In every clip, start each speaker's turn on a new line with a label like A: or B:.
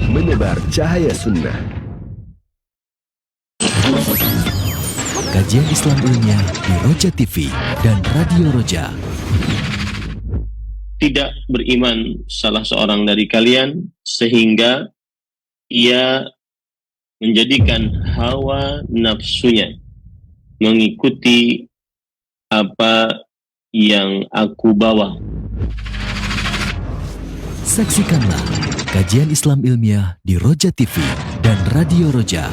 A: Menebar cahaya sunnah.
B: Kajian Islam ilmiah di Roja TV dan Radio Roja.
C: Tidak beriman salah seorang dari kalian sehingga ia menjadikan hawa nafsunya mengikuti apa yang aku bawa.
B: Saksikanlah kajian Islam ilmiah di Roja TV dan Radio Roja.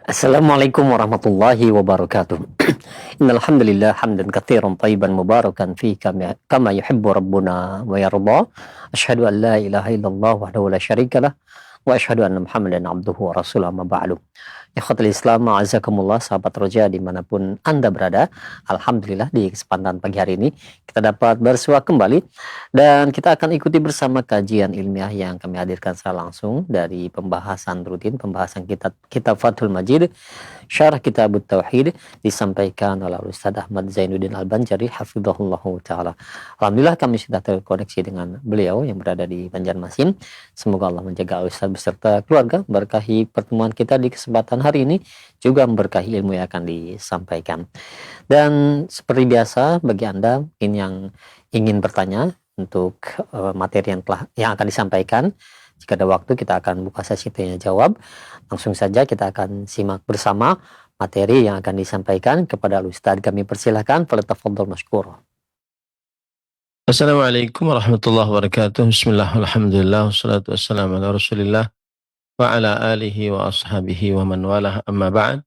D: Assalamualaikum warahmatullahi wabarakatuh. Innal hamdalillah hamdan katsiran thayyiban mubarakan fi kama yuhibbu rabbuna wa yarda. Asyhadu an la ilaha illallah wahdahu la syarikalah wa asyhadu anna Muhammadan abduhu wa rasuluhu amma ba'du. Ikhwatul Islam, a'azakumullah, sahabat Roja dimanapun Anda berada. Alhamdulillah di kesempatan pagi hari ini kita dapat bersua kembali dan kita akan ikuti bersama kajian ilmiah yang kami hadirkan secara langsung dari pembahasan rutin, pembahasan kitab Fathul Majid, Syarah Kitab Tauhid, disampaikan oleh Ustaz Ahmad Zainuddin Al-Banjari hafizahullahu taala. Alhamdulillah kami sudah terkoneksi dengan beliau yang berada di Banjarmasin. Semoga Allah menjaga Ustaz beserta keluarga, berkahi pertemuan kita di kesempatan hari ini, juga memberkahi ilmu yang akan disampaikan. Dan seperti biasa bagi Anda yang ingin bertanya untuk materi yang akan disampaikan, jika ada waktu kita akan buka sesi tanya jawab. Langsung saja kita akan simak bersama materi yang akan disampaikan kepada Ustaz. Kami persilahkan, falyatafadhal mashkur.
C: Assalamualaikum warahmatullahi wabarakatuh. Bismillah, alhamdulillah, wassalatu wassalamu ala rasulillah wa ala alihi wa ashabihi wa man walah, amma ba'd.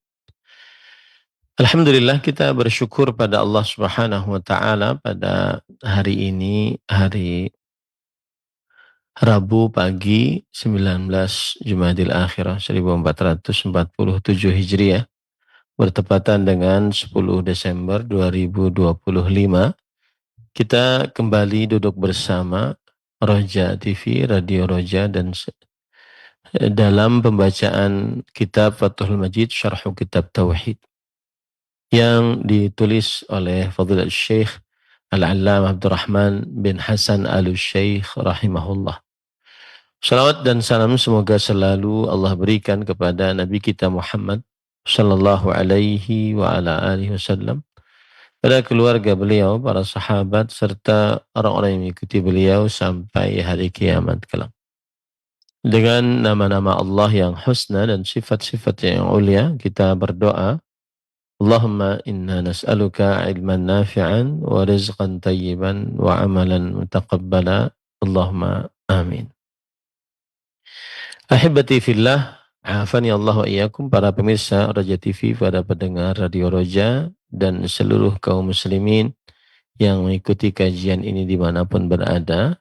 C: Alhamdulillah, kita bersyukur pada Allah Subhanahu wa taala pada hari ini, hari Rabu pagi 19 Jumadil Akhirah 1447 Hijriah, bertepatan dengan 10 Desember 2025. Kita kembali duduk bersama Roja TV, Radio Roja, dan dalam pembacaan kitab Fathul Majid, Syarah Kitab Tauhid, yang ditulis oleh Fadilatul Syekh Al-Allamah Abdurrahman bin Hasan Al-Syekh rahimahullah. Salawat dan salam semoga selalu Allah berikan kepada Nabi kita Muhammad sallallahu alaihi wa ala alihi wasallam, pada keluarga beliau, para sahabat, serta orang-orang yang mengikuti beliau sampai hari kiamat kelak. Dengan nama-nama Allah yang husna dan sifat-sifat yang ulia, kita berdoa, Allahumma inna nas'aluka ilman nafi'an wa rizqan tayyiban wa amalan mutaqabbala. Allahumma amin. Ahibati fillah, afani Allah wa iyyakum, para pemirsa Roja TV, para pendengar Radio Roja, dan seluruh kaum muslimin yang mengikuti kajian ini dimanapun berada.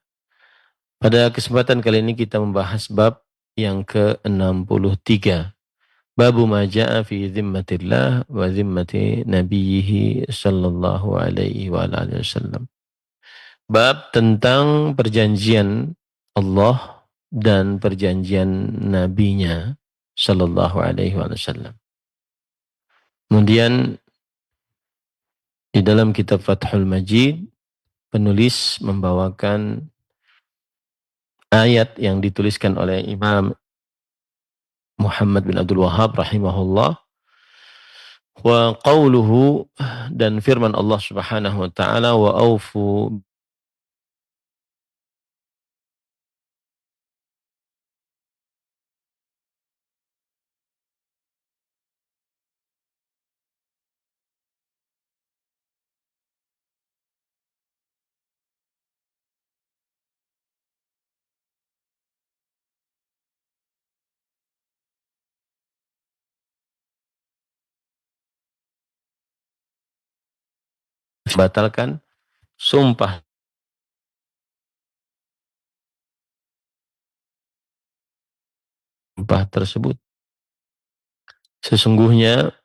C: Pada kesempatan kali ini kita membahas bab yang ke-63. Babu ma ja'a fi zimmatillah wa zimmati nabiyhi sallallahu alaihi wa alihi wasallam. Bab tentang perjanjian Allah dan perjanjian nabinya sallallahu alaihi wasallam. Kemudian di dalam kitab Fathul Majid, penulis membawakan ayat yang dituliskan oleh Imam Muhammad bin Abdul Wahhab rahimahullah, wa qawluhu, dan firman Allah Subhanahu wa taala, wa aufu batalkan sumpah tersebut. Sesungguhnya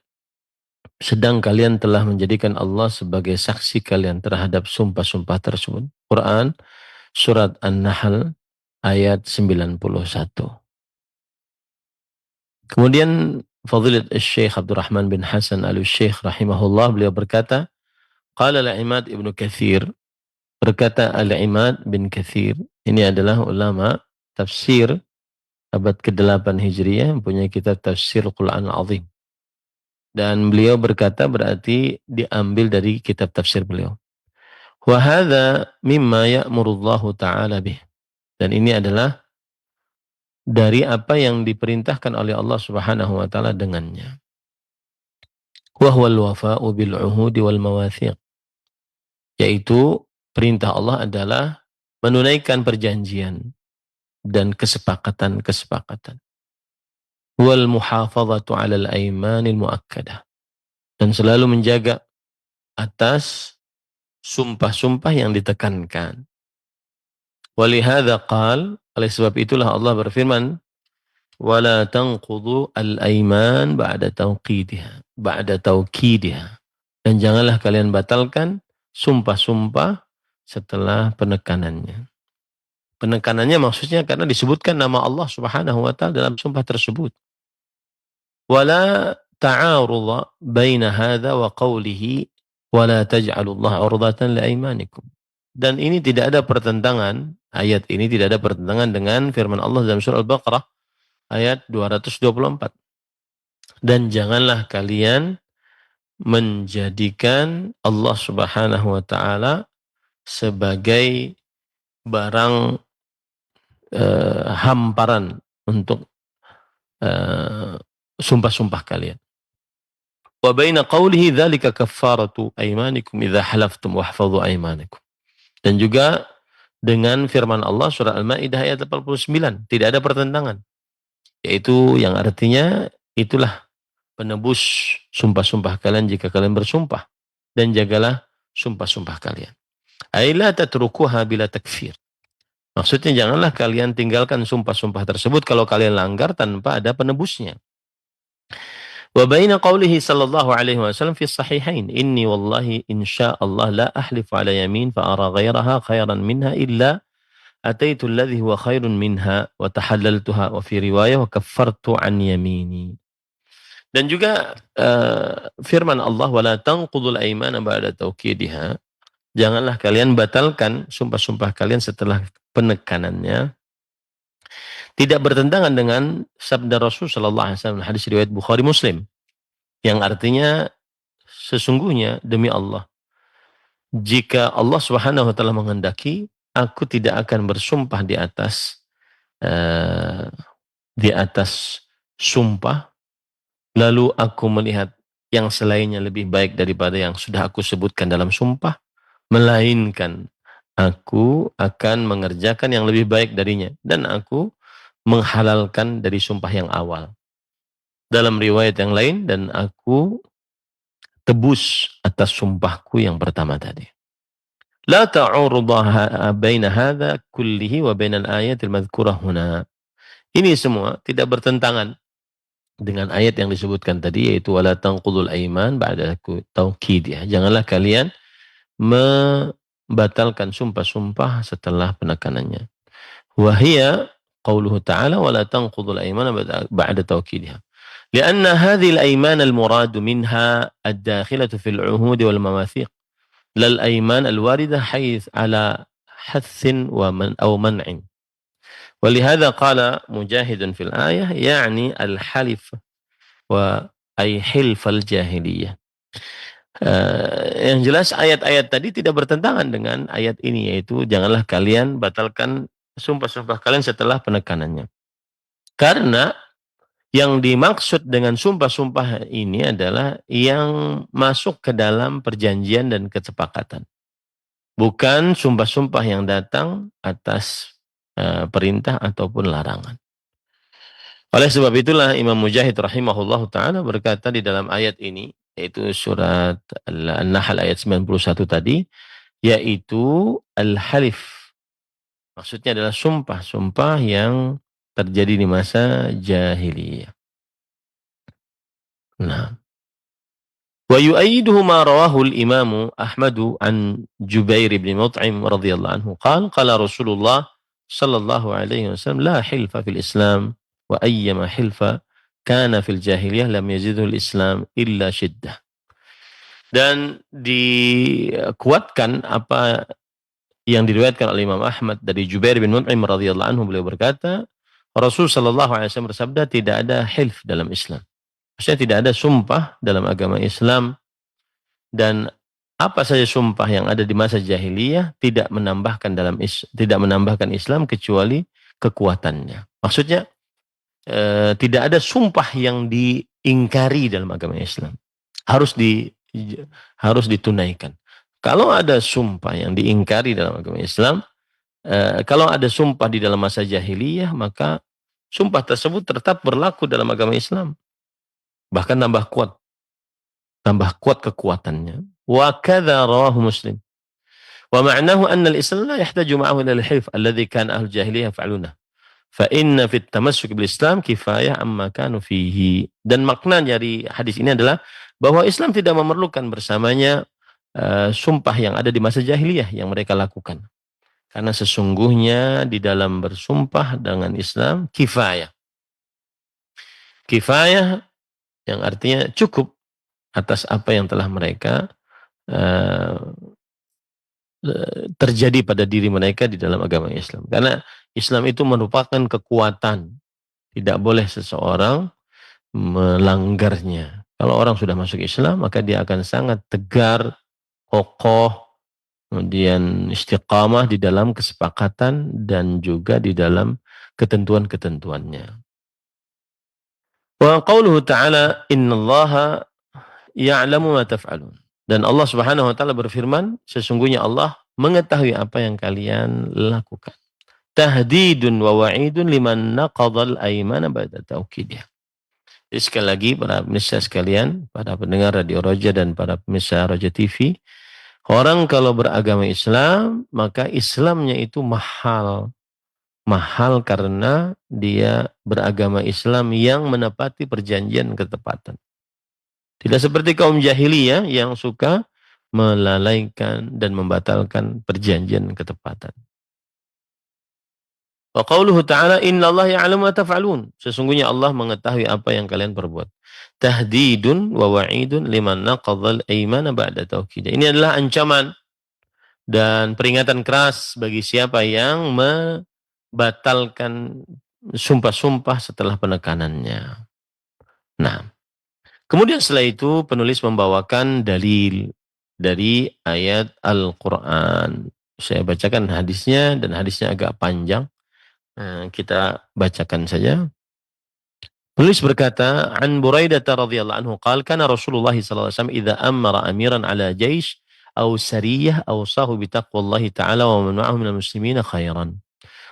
C: sedang kalian telah menjadikan Allah sebagai saksi kalian terhadap sumpah-sumpah tersebut. Quran Surat An-Nahl ayat 91. Kemudian Fadilat Syekh Abdurrahman bin Hasan Al-Syekh rahimahullah, beliau berkata, qala al-Imad Ibnu Katsir, berkata Al-Imad bin Katsir, ini adalah ulama tafsir abad ke-8 Hijriah, mempunyai kitab tafsir Quran Azim. Dan beliau berkata, berarti diambil dari kitab tafsir beliau. Wa hadza mimma ya'murullahu ta'ala bih. Dan ini adalah dari apa yang diperintahkan oleh Allah Subhanahu wa taala dengannya. Wa huwal wafa'u bil 'uhudi wal mawathiq. Yaitu perintah Allah adalah menunaikan perjanjian dan kesepakatan-kesepakatan. Wal muhafazatu 'alal aimanil muakkadah. Dan selalu menjaga atas sumpah-sumpah yang ditekankan. Walihada qal, oleh sebab itulah Allah berfirman, wala tanqudu al-aiman ba'da tauqidiha. Dan janganlah kalian batalkan sumpah-sumpah setelah penekanannya. Penekanannya maksudnya karena disebutkan nama Allah Subhanahu wa taala dalam sumpah tersebut. Wala ta'arudha baina hadza wa qawlihi wala taj'alullaha 'urdatan liaimanikum. Dan ini tidak ada pertentangan, ayat ini tidak ada pertentangan dengan firman Allah dalam surah Al-Baqarah ayat 224. Dan janganlah kalian menjadikan Allah Subhanahu wa taala sebagai barang hamparan untuk sumpah-sumpah kalian. Wa baina qawlihi dzalika kaffaratu aymanikum idza halaftum wahfadhu aymanakum. Dan juga dengan firman Allah surah Al-Maidah ayat 89, tidak ada pertentangan. Yaitu yang artinya itulah penebus sumpah-sumpah kalian jika kalian bersumpah, dan jagalah sumpah-sumpah kalian. Aila tatrukuha bila takfir. Maksudnya janganlah kalian tinggalkan sumpah-sumpah tersebut kalau kalian langgar tanpa ada penebusnya. Wa baina qawlihi sallallahu alaihi wasallam fi sahihain, inni wallahi insyaallah la ahlifu ala yamin fa ara ghairaha khairan minha illa ataitu alladhi huwa khairun minha wa tahallaltuha, wa fi riwayah wa kaffartu an yamini. Dan juga firman Allah, wala tanqudul aimana ba'da tauqidiha, janganlah kalian batalkan sumpah-sumpah kalian setelah penekanannya. Tidak bertentangan dengan sabda Rasul sallallahu alaihi wasallam, hadis riwayat Bukhari Muslim, yang artinya sesungguhnya demi Allah, jika Allah Subhanahu wa taala menghendaki, aku tidak akan bersumpah di atas sumpah lalu aku melihat yang selainnya lebih baik daripada yang sudah aku sebutkan dalam sumpah, melainkan aku akan mengerjakan yang lebih baik darinya dan aku menghalalkan dari sumpah yang awal. Dalam riwayat yang lain, dan aku tebus atas sumpahku yang pertama tadi. La ta'urudha baina hadza kullihi wa baina al-ayatil madhkurah huna. Ini semua tidak bertentangan dengan ayat yang disebutkan tadi, yaitu wala tanqudul aiman ba'da tauqidih. Janganlah kalian membatalkan sumpah-sumpah setelah penekanannya. Wa hiya qauluhu ta'ala wala tanqudul aimana ba'da tawkidiha. Lianna hadhihi al-ayman al-murad minha ad-dakhilatu fil 'uhud wal mawathiq. Lal ayman al-warida hayth ala hathin wa man aw man'in. ولهذا قال مجاهد في الآية يعني الحلف وأي حلف الجاهلية. Yang jelas ayat-ayat tadi tidak bertentangan dengan ayat ini, yaitu janganlah kalian batalkan sumpah-sumpah kalian setelah penekanannya. Karena yang dimaksud dengan sumpah-sumpah ini adalah yang masuk ke dalam perjanjian dan kesepakatan. Bukan sumpah-sumpah yang datang atas perintah ataupun larangan. Oleh sebab itulah Imam Mujahid rahimahullahu ta'ala berkata di dalam ayat ini, yaitu surat An-Nahl ayat 91 tadi, yaitu al-halif. Maksudnya adalah sumpah-sumpah yang terjadi di masa jahiliyah. Nah, wa yu'ayyiduhu ma rawahu al-Imam Ahmad an Jubair bin Mut'im radhiyallahu anhu qala qala Rasulullah sallallahu alaihi wasallam, la hilfa fil Islam wa ayyama hilfa kana fil jahiliyah lam yazidul Islam illa syiddah. Dan dikuatkan apa yang diriwayatkan oleh Imam Ahmad dari Jubair bin Mut'im radhiyallahu anhu, beliau berkata, Rasul sallallahu alaihi wasallam bersabda, tidak ada hilf dalam Islam. Maksudnya tidak ada sumpah dalam agama Islam, dan apa saja sumpah yang ada di masa jahiliyah tidak menambahkan Islam kecuali kekuatannya. Maksudnya tidak ada sumpah yang diingkari dalam agama Islam. Harus ditunaikan. Kalau ada sumpah yang diingkari dalam agama Islam, kalau ada sumpah di dalam masa jahiliyah, maka sumpah tersebut tetap berlaku dalam agama Islam. Bahkan tambah kuat kekuatannya. Wa kadza rawahu Muslim. Wa ma'nahu anna al-Islam la yahtaju ma'ahu ila al-hilf alladhi kana ahlu jahiliyah yaf'aluna. Fa inna fit tamassuk bil Islam kifayah amma kanu fihi. Dan makna dari hadis ini adalah bahwa Islam tidak memerlukan bersamanya sumpah yang ada di masa jahiliyah yang mereka lakukan. Karena sesungguhnya di dalam bersumpah dengan Islam kifayah. Kifayah yang artinya cukup atas apa yang telah mereka terjadi pada diri mereka di dalam agama Islam. Karena Islam itu merupakan kekuatan. Tidak boleh seseorang melanggarnya. Kalau orang sudah masuk Islam, maka dia akan sangat tegar, kokoh, kemudian istiqamah di dalam kesepakatan dan juga di dalam ketentuan-ketentuannya. Wa qauluhu ta'ala, innallaha ya'lamu ma taf'alun. Dan Allah Subhanahu wa taala berfirman, sesungguhnya Allah mengetahui apa yang kalian lakukan. Tahdidun wa wa'idun liman naqadhal aymana ba'da tawkidih. Jadi sekali lagi para pemirsa sekalian, para pendengar Radio Roja dan para pemirsa Roja TV, orang kalau beragama Islam, maka Islamnya itu mahal. Mahal karena dia beragama Islam yang menepati perjanjian ketepatan. Tidak seperti kaum jahiliyah yang suka melalaikan dan membatalkan perjanjian ketepatan. Wa qauluhu ta'ala, innallaha ya'lamu ma taf'alun. Sesungguhnya Allah mengetahui apa yang kalian perbuat. Tahdidun wa wa'idun liman naqadhal aymana ba'da tawkid. Ini adalah ancaman dan peringatan keras bagi siapa yang membatalkan sumpah-sumpah setelah penekanannya. Nah, kemudian setelah itu penulis membawakan dalil dari ayat Al-Quran. Saya bacakan hadisnya dan hadisnya agak panjang. Kita bacakan saja. Penulis berkata, An Buraidah radhiyallahu anhu qala kana Rasulullah sallallahu alaihi wasallam idza amara amiran ala jaish aw sariyah awsahu bi taqwallahi ta'ala wa man ma'ahu minal muslimina khairan.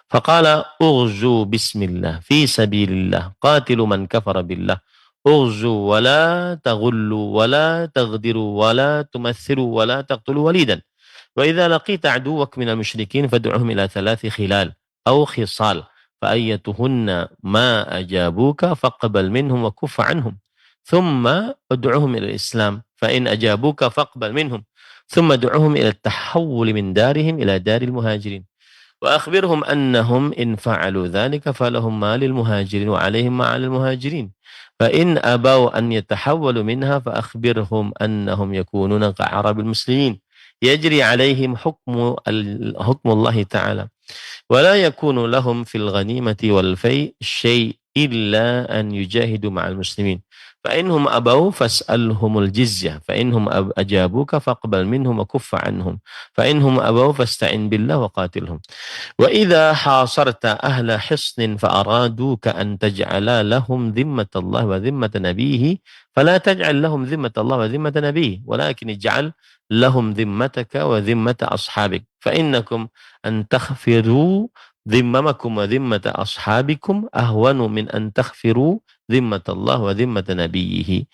C: Faqala ughzu bismillah fi sabilillah qatilu man kafara billah. Ughzu wa la taghullu wa la taghdiru wa la tumathiru wa la taqtulu walidan. Wa idza laqita aduwak minal musyrikin fad'uhum ila thalathi khilal أو خصال فأيتهن ما أجابوك فاقبل منهم وكف عنهم ثم ادعوهم إلى الإسلام فإن أجابوك فاقبل منهم ثم ادعوهم إلى التحول من دارهم إلى دار المهاجرين وأخبرهم أنهم إن فعلوا ذلك فلهم ما للمهاجرين وعليهم ما على المهاجرين فإن أبوا أن يتحولوا منها فأخبرهم أنهم يكونون كعرب المسلمين يجري عليهم حكم الله تعالى ولا يكون لهم في الغنيمة والفيء شيء إلا أن يجاهدوا مع المسلمين فإنهم أبوا فاسألهم الجزية فإنهم أجابوك فاقبل منهم وكف عنهم فإنهم أبوا فاستعن بالله وقاتلهم وإذا حاصرت أهل حصن فأرادوك أن تجعل لهم ذمة الله وذمة نبيه فلا تجعل لهم ذمة الله وذمة نبيه ولكن اجعل لهم ذمتك وذمة أصحابك فإنكم أن تغفروا ذممكم وذمة أصحابكم أهون من أن تغفروا ذمة الله وذمة نبيه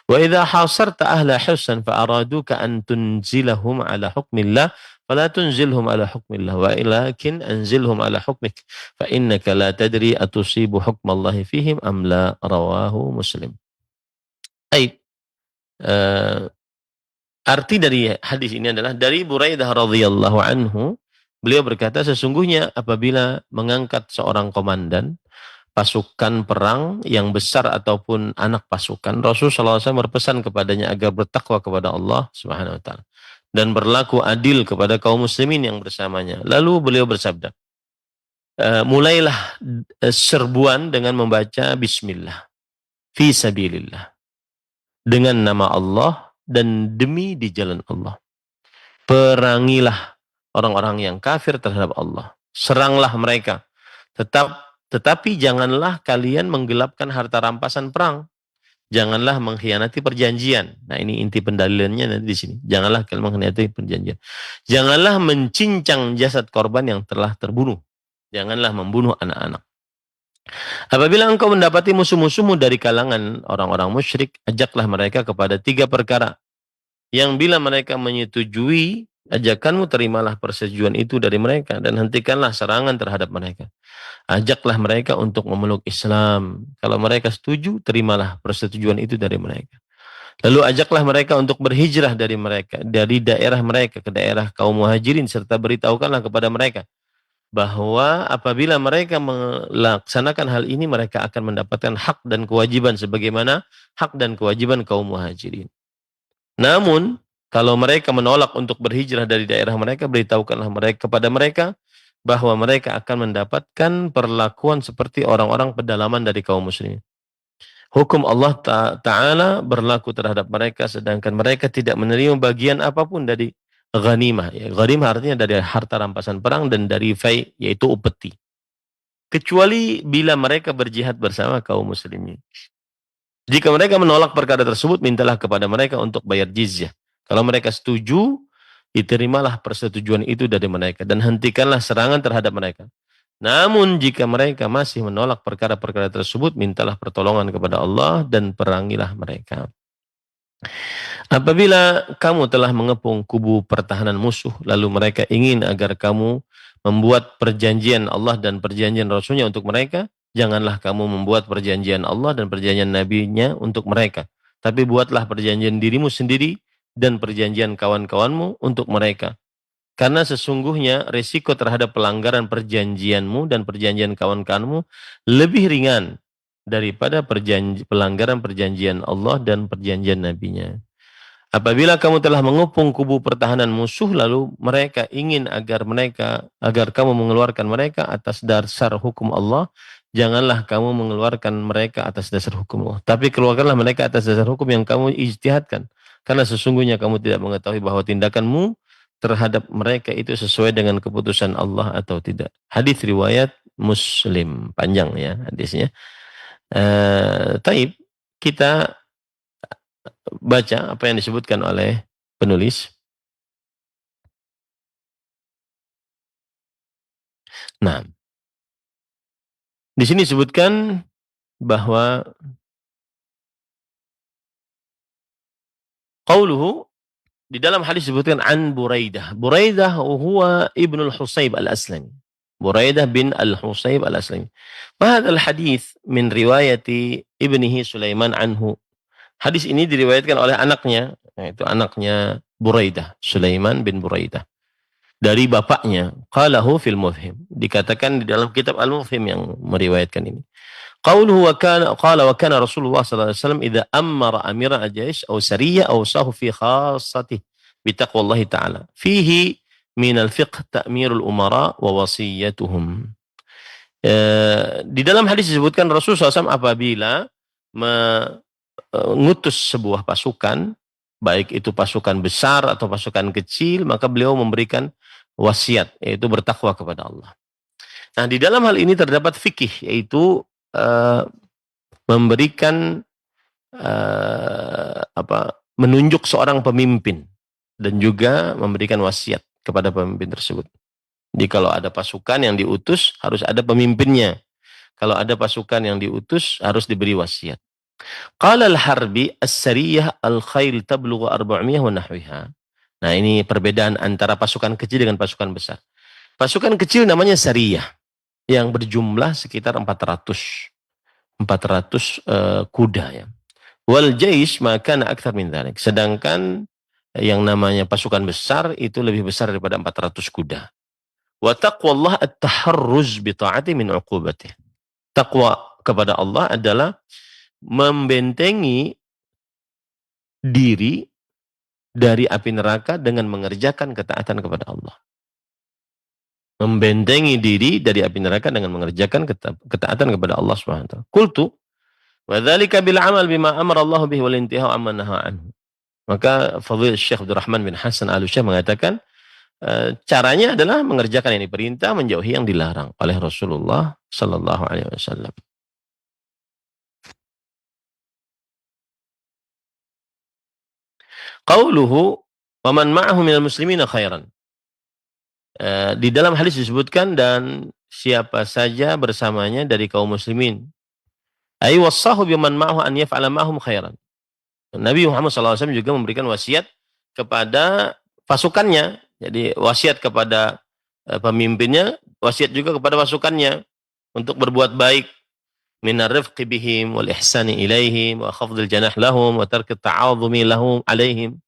C: وإذا حاصرت أهل حصن فأرادوك أن تنزلهم على حكم الله فلا تنزلهم على حكم الله ولكن أنزلهم على حكمك فإنك لا تدري أتصيب حكم الله فيهم أم لا رواه مسلم. Arti dari hadis ini adalah dari Buraidah radhiyallahu anhu, Beliau berkata, sesungguhnya apabila mengangkat seorang komandan pasukan perang yang besar ataupun anak pasukan, Rasulullah SAW berpesan kepadanya agar bertakwa kepada Allah Subhanahu wa taala dan berlaku adil kepada kaum muslimin yang bersamanya. Lalu beliau bersabda, mulailah serbuan dengan membaca bismillah fi sabilillah, dengan nama Allah dan demi di jalan Allah. Perangilah orang-orang yang kafir terhadap Allah. Seranglah mereka. Tetapi janganlah kalian menggelapkan harta rampasan perang. Janganlah mengkhianati perjanjian. Nah, ini inti pendalilannya nanti di sini. Janganlah kalian mengkhianati perjanjian. Janganlah mencincang jasad korban yang telah terbunuh. Janganlah membunuh anak-anak. Apabila engkau mendapati musuh-musuhmu dari kalangan orang-orang musyrik, ajaklah mereka kepada 3 perkara. Yang bila mereka menyetujui ajakanmu, terimalah persetujuan itu dari mereka dan hentikanlah serangan terhadap mereka. Ajaklah mereka untuk memeluk Islam. Kalau mereka setuju, terimalah persetujuan itu dari mereka. Lalu ajaklah mereka untuk berhijrah dari daerah mereka ke daerah kaum muhajirin, serta beritahukanlah kepada mereka bahwa apabila mereka melaksanakan hal ini, mereka akan mendapatkan hak dan kewajiban sebagaimana hak dan kewajiban kaum muhajirin. Namun, kalau mereka menolak untuk berhijrah dari daerah mereka, beritahukanlah mereka kepada mereka bahwa mereka akan mendapatkan perlakuan seperti orang-orang pedalaman dari kaum muslimin. Hukum Allah Ta'ala berlaku terhadap mereka, sedangkan mereka tidak menerima bagian apapun dari ghanimah. Ya, ghanimah artinya dari harta rampasan perang dan dari fai, yaitu upeti. Kecuali bila mereka berjihad bersama kaum muslimin. Jika mereka menolak perkara tersebut, mintalah kepada mereka untuk bayar jizyah. Kalau mereka setuju, diterimalah persetujuan itu dari mereka dan hentikanlah serangan terhadap mereka. Namun jika mereka masih menolak perkara-perkara tersebut, mintalah pertolongan kepada Allah dan perangilah mereka. Apabila kamu telah mengepung kubu pertahanan musuh, lalu mereka ingin agar kamu membuat perjanjian Allah dan perjanjian Rasulnya untuk mereka, janganlah kamu membuat perjanjian Allah dan perjanjian Nabi-Nya untuk mereka. Tapi buatlah perjanjian dirimu sendiri dan perjanjian kawan-kawanmu untuk mereka. Karena sesungguhnya resiko terhadap pelanggaran perjanjianmu dan perjanjian kawan-kawanmu lebih ringan daripada pelanggaran perjanjian Allah dan perjanjian Nabi-Nya. Apabila kamu telah mengepung kubu pertahanan musuh, lalu mereka ingin agar kamu mengeluarkan mereka atas dasar hukum Allah, janganlah kamu mengeluarkan mereka atas dasar hukum Allah. Tapi keluarkanlah mereka atas dasar hukum yang kamu ijtihadkan. Karena sesungguhnya kamu tidak mengetahui bahwa tindakanmu terhadap mereka itu sesuai dengan keputusan Allah atau tidak. Hadis riwayat Muslim. Panjang ya hadisnya. Taib, kita baca apa yang disebutkan oleh penulis. Nah, di sini disebutkan bahwa qauluhu, di dalam hadis disebutkan an Buraidah. Buraidah huwa ibnul Husayb al-Aslami. Buraidah bin al-Husayb al-Aslami. Hadha al-hadis min riwayati ibnihi Sulaiman anhu. Hadis ini diriwayatkan oleh anaknya, yaitu anaknya Buraidah, Sulaiman bin Buraidah. Dari bapaknya, qalahu fil Mufhim. Dikatakan di dalam kitab Al-Mufhim yang meriwayatkan ini. Qauluhu qala wa kana Rasulullah sallallahu alaihi wasallam idza amara amiran al-jaysh aw sariyah awsahu fi khassatihi bi taqwallahi ta'ala. Fihi min al-fiqh ta'mirul umara wa wasiyatuhum. Di dalam hadis disebutkan Rasulullah SAW apabila mengutus sebuah pasukan, baik itu pasukan besar atau pasukan kecil, maka beliau memberikan wasiat, yaitu bertakwa kepada Allah. Nah, di dalam hal ini terdapat fikih, yaitu memberikan menunjuk seorang pemimpin dan juga memberikan wasiat kepada pemimpin tersebut. Jadi kalau ada pasukan yang diutus harus ada pemimpinnya. Kalau ada pasukan yang diutus harus diberi wasiat. Qala al-harbi as-sariyah al-khail tablughu 400 wa nahwiha. Nah, ini perbedaan antara pasukan kecil dengan pasukan besar. Pasukan kecil namanya sariyah, yang berjumlah sekitar 400 kuda ya. Wal jaish maka akthar min dzalik. Sedangkan yang namanya pasukan besar itu lebih besar daripada 400 kuda. Wa taqwallah at-taharruz bi ta'ati min 'uqubatih. Takwa kepada Allah adalah membentengi diri dari api neraka dengan mengerjakan ketaatan kepada Allah. Membentengi diri dari api neraka dengan mengerjakan ketaatan kepada Allah Subhanahu wa taala. Qultu wa dzalika bil amal bima amara Allah bihi wal intihau amma nahaa anhu. Maka Fadhil Syekh Abdul Rahman bin Hasan Al-Syekh mengatakan caranya adalah mengerjakan yang diperintah, menjauhi yang dilarang oleh Rasulullah sallallahu alaihi wasallam. Qauluhu wa man ma'ahu minal muslimina khairan. Di dalam hadis disebutkan dan siapa saja bersamanya dari kaum muslimin. Ai wassahu biman ma'ahu an yaf'ala ma'hum khairan. Nabi Muhammad SAW juga memberikan wasiat kepada pasukannya. Jadi wasiat kepada pemimpinnya, wasiat juga kepada pasukannya untuk berbuat baik. Minar rifqi bihim wal ihsani ilaihim wa khafdil janah lahum wa tarki ta'adhumi lahum alaihim.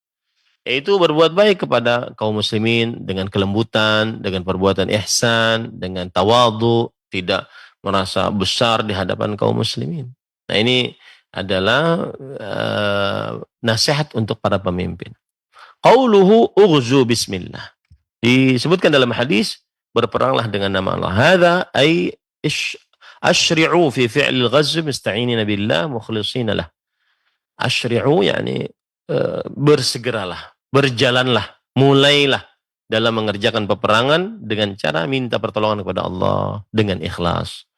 C: Yaitu berbuat baik kepada kaum muslimin dengan kelembutan, dengan perbuatan ihsan, dengan tawadhu, tidak merasa besar di hadapan kaum muslimin. Nah ini adalah nasihat untuk para pemimpin. Qauluhu ughzu bismillah. Disebutkan dalam hadis, berperanglah dengan nama Allah. Hadza ay asyri'u fi fi'lil ghazw musta'inina billah mukhlishina lah. Asyri'u yani bersegeralah, berjalanlah, mulailah dalam mengerjakan peperangan dengan cara minta pertolongan kepada Allah dengan ikhlas.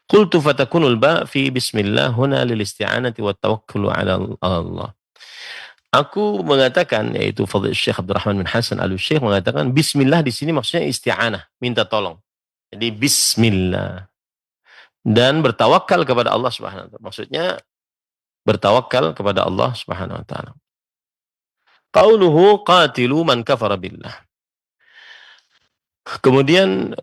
C: Qultu fatakunul ba fi bismillah huna lil isti'anati wat tawakkul 'ala Allah. Aku mengatakan, yaitu Fadhil Syekh Abdul Rahman bin Hasan Al-Syekh mengatakan bismillah di sini maksudnya isti'anah, minta tolong. Jadi bismillah dan bertawakal kepada Allah Subhanahu wa taala. Maksudnya bertawakal kepada Allah Subhanahu wa taala. Qauluhu qatilu man kafara billah. Kemudian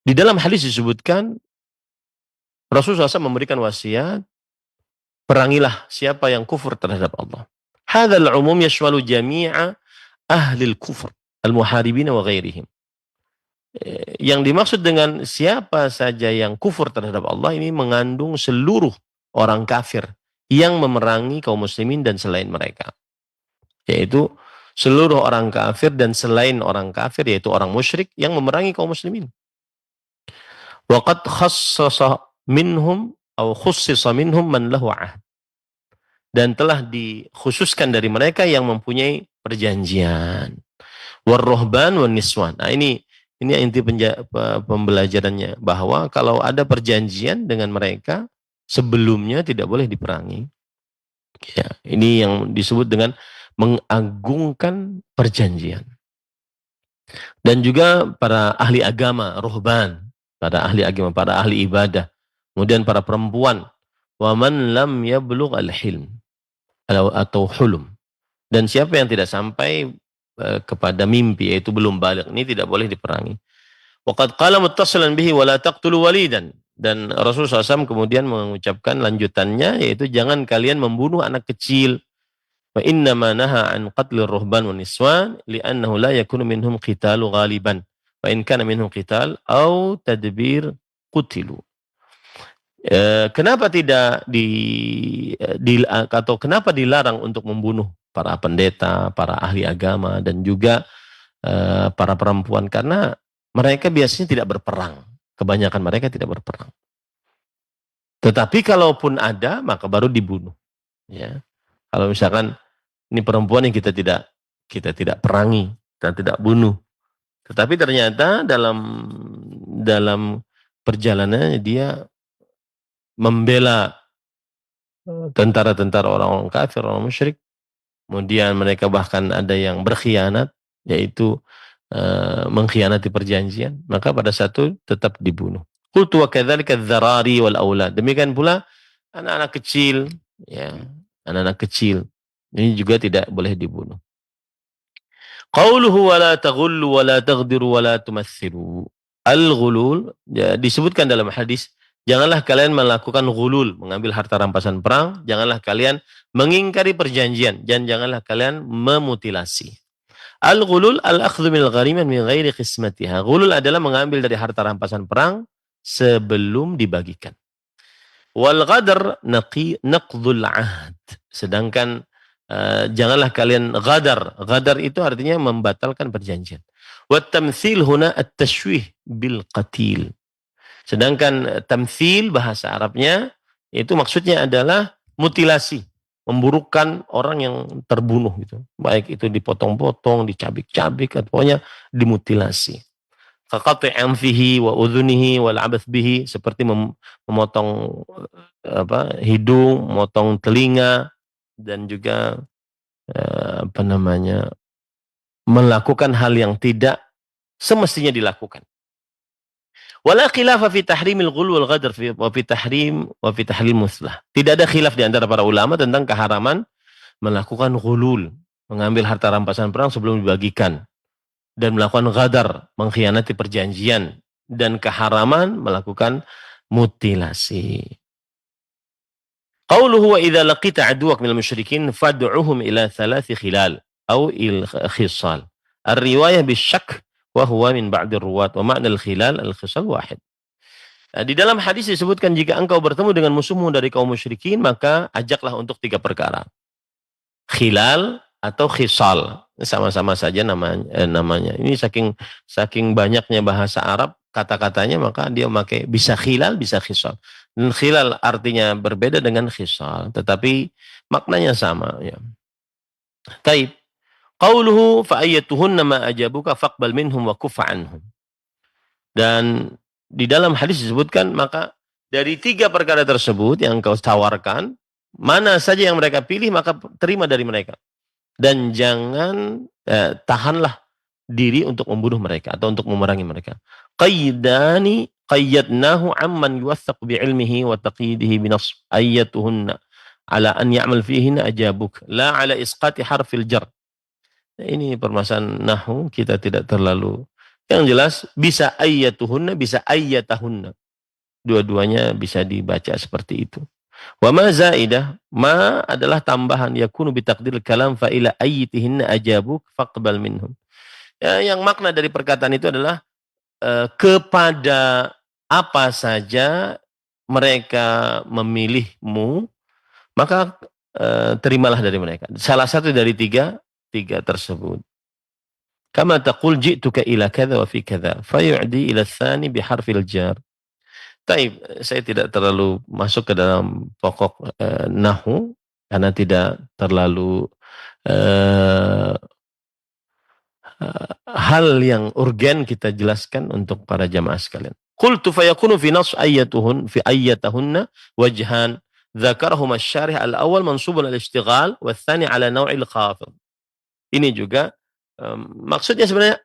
C: di dalam hadis disebutkan Rasulullah SAW memberikan wasiat, perangilah siapa yang kufur terhadap Allah. Hadzal umum yashmalu jami'a ahli al-kufr, al-muharibin wa ghairihim. Yang dimaksud dengan siapa saja yang kufur terhadap Allah ini mengandung seluruh orang kafir yang memerangi kaum muslimin dan selain mereka. Yaitu seluruh orang kafir dan selain orang kafir, yaitu orang musyrik yang memerangi kaum muslimin. Waqad khassasa minhum atau khussisa minhum man lahu ahd. Dan telah dikhususkan dari mereka yang mempunyai perjanjian. Warruhban wan niswan. Nah ini inti pembelajarannya, bahwa kalau ada perjanjian dengan mereka sebelumnya tidak boleh diperangi. Ya, ini yang disebut dengan mengagungkan perjanjian. Dan juga para ahli agama, ruhban, para ahli agama, para ahli ibadah, kemudian para perempuan, wa man lam yablugh al-hilm atau hulum, dan siapa yang tidak sampai kepada mimpi, yaitu belum baligh, ini tidak boleh diperangi. Waqad qala muttasilan bihi wa la taqtulu walidan, dan Rasulullah SAW kemudian mengucapkan lanjutannya, yaitu jangan kalian membunuh anak kecil. Wa inna ma naha an qatlir ruhban wan niswan li'annahu la yakunu minhum qitalu ghaliban. Wa in kana minhum qital au tadbir qutilu. Kenapa tidak atau kenapa dilarang untuk membunuh para pendeta, para ahli agama dan juga para perempuan? Karena mereka biasanya tidak berperang. Kebanyakan mereka tidak berperang. Tetapi kalaupun ada, maka baru dibunuh. Ya. Kalau misalkan ini perempuan yang kita tidak perangi, kita tidak bunuh. Tetapi ternyata dalam perjalanannya dia membela tentara-tentara orang-orang kafir, orang musyrik. Kemudian mereka bahkan ada yang berkhianat, yaitu mengkhianati perjanjian, maka pada saat itu tetap dibunuh. Qultu wa kadzalika adh-dharari wal aulad. Demikian pula anak-anak kecil, ya, anak-anak kecil ini juga tidak boleh dibunuh. Qauluhu wa la taghullu wa la taghdiru wa la tumassilu. Al-ghulul ya, disebutkan dalam hadis, janganlah kalian melakukan ghulul, mengambil harta rampasan perang, janganlah kalian mengingkari perjanjian, dan janganlah kalian memutilasi. Al-ghulul al-akhdhu minal ghanimat min ghairi qismatiha. Ghulul adalah mengambil dari harta rampasan perang sebelum dibagikan. Wal ghadar naqdhul ahd. Sedangkan janganlah kalian ghadar. Ghadar itu artinya membatalkan perjanjian. Wat tamtsil huna at-tashwih bil qatil. Sedangkan tamtsil bahasa Arabnya itu maksudnya adalah mutilasi, memburukkan orang yang terbunuh gitu. Baik itu dipotong-potong, dicabik-cabik, atau pokoknya dimutilasi. Kaqati' anfihi wa udhunihi wal abath bihi, seperti memotong hidung, memotong telinga, dan juga melakukan hal yang tidak semestinya dilakukan. Wala khilafa fi tahrimil ghul wal ghadar wa fi tahlil muslah. Tidak ada khilaf di antara para ulama tentang keharaman melakukan ghulul, mengambil harta rampasan perang sebelum dibagikan, dan melakukan ghadar, mengkhianati perjanjian, dan keharaman melakukan mutilasi. Qauluhu wa idza laqita aduwak minal musyrikin fad'uhum ila thalathi khilal au il khisal. Ar-riwayah bisyak wa huwa min ba'dir ruwat wa ma'na al-khilal al-khisal wahid. Di dalam hadis disebutkan jika engkau bertemu dengan musuhmu dari kaum musyrikin maka ajaklah untuk 3 perkara. Khilal atau khisal, sama-sama saja namanya. Ini saking banyaknya bahasa Arab kata-katanya maka dia memakai bisa khilal bisa khisal. Dan khilal artinya berbeda dengan khisal, tetapi maknanya sama ya. Taib. Qauluhu fa ayyatuhunna ma ajabuka faqbal minhum wa kuffa anhum. Dan di dalam hadis disebutkan maka dari 3 perkara tersebut yang engkau tawarkan, mana saja yang mereka pilih maka terima dari mereka. Dan jangan tahanlah diri untuk membunuh mereka atau untuk memerangi mereka. Qayyadnahu amman yuwaththaq bi'ilmihi wa taqyidihi binasb ayyatuhunna ala an ya'mal fihinna ajabuk la ala isqati harfil jar. Ini permasalahan nahwu kita tidak terlalu. Yang jelas bisa ayyatuhunna, bisa ayyatahunna. Dua-duanya bisa dibaca seperti itu. Wa ma zaidah, ma adalah tambahan yakunu bitaqdiril kalam fa ila ayyatihinna ajabuk faqbal minhum. Ya, yang makna dari perkataan itu adalah kepada apa saja mereka memilihmu, maka terimalah dari mereka. Salah satu dari tiga tersebut. Kama taqul ji'tuka ila kadza wa fi kadza fayu'di ila tsani biharfil jar. Taib, saya tidak terlalu masuk ke dalam pokok nahwu karena tidak terlalu hal yang urgen kita jelaskan untuk para jamaah sekalian. Qultu fayakunu fi nas ayyatahunna wajhan dzakarahuma asy-syarih al-awwal mansubun al-ishtighal wa tsani ala naw'il khafid. Ini juga maksudnya sebenarnya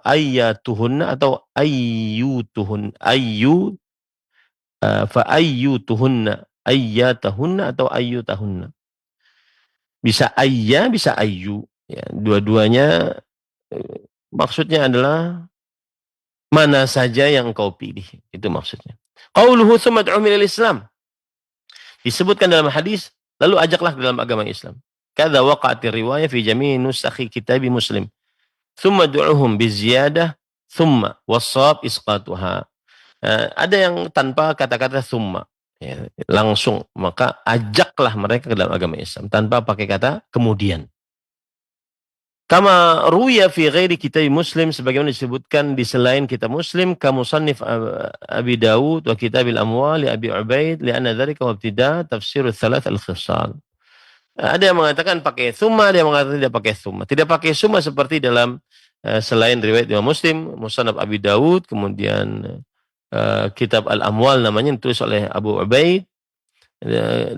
C: ayyatuhunna atau fa ayyutuhunna ayyatahunna atau ayyutahunna. Bisa ayya, bisa ayyu. Ya, dua-duanya maksudnya adalah mana saja yang kau pilih. Itu maksudnya. Qauluhu tsumma ad'uhum ilal Islam. Disebutkan dalam hadis, lalu ajaklah ke dalam agama Islam. Kadza waqa'atir riwayah fi jami'i nusakhi kitab Muslim. Tsumma ad'uhum biziyadah, tsumma wasab isqatuha. Ada yang tanpa kata-kata tsumma. Ya, langsung, maka ajaklah mereka ke dalam agama Islam tanpa pakai kata kemudian. Kama ruya fi ghairi kitab Muslim, sebagaimana disebutkan di selain kitab Muslim, ka musannif Abi Dawud wa kitabil amwal li Abi Ubaid li anna dzalika mubtida tafsir ats-tsalath al-khisal. Ada yang mengatakan pakai tsumma, ada yang mengatakan tidak pakai tsumma. Tidak pakai tsumma seperti dalam selain riwayat Imam Muslim, musannaf Abi Dawud, kemudian kitab Al-Amwal namanya ditulis oleh Abu Ubaid,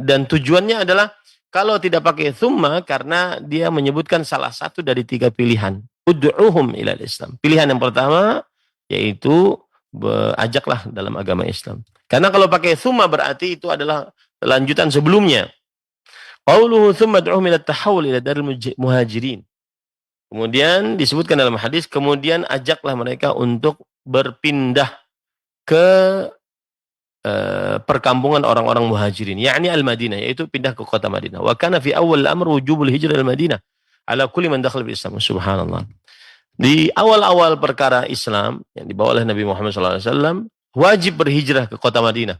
C: dan tujuannya adalah kalau tidak pakai tsumma karena dia menyebutkan salah satu dari 3 pilihan. Ud'uhum ilal Islam. Pilihan yang pertama yaitu ajaklah dalam agama Islam. Karena kalau pakai tsumma berarti itu adalah lanjutan sebelumnya. Qauluhu tsumma ad'uhum ila tahawul ila daril muhajirin. Kemudian disebutkan dalam hadis, kemudian ajaklah mereka untuk berpindah ke perkampungan orang-orang muhajirin, yakni al-Madinah, yaitu pindah ke kota Madinah. Wa kana fi awal al-amr wujubul hijrah al-Madinah ala kulli man dakhala bil Islam. Subhanallah. Di awal-awal perkara Islam yang dibawa oleh Nabi Muhammad SAW, wajib berhijrah ke kota Madinah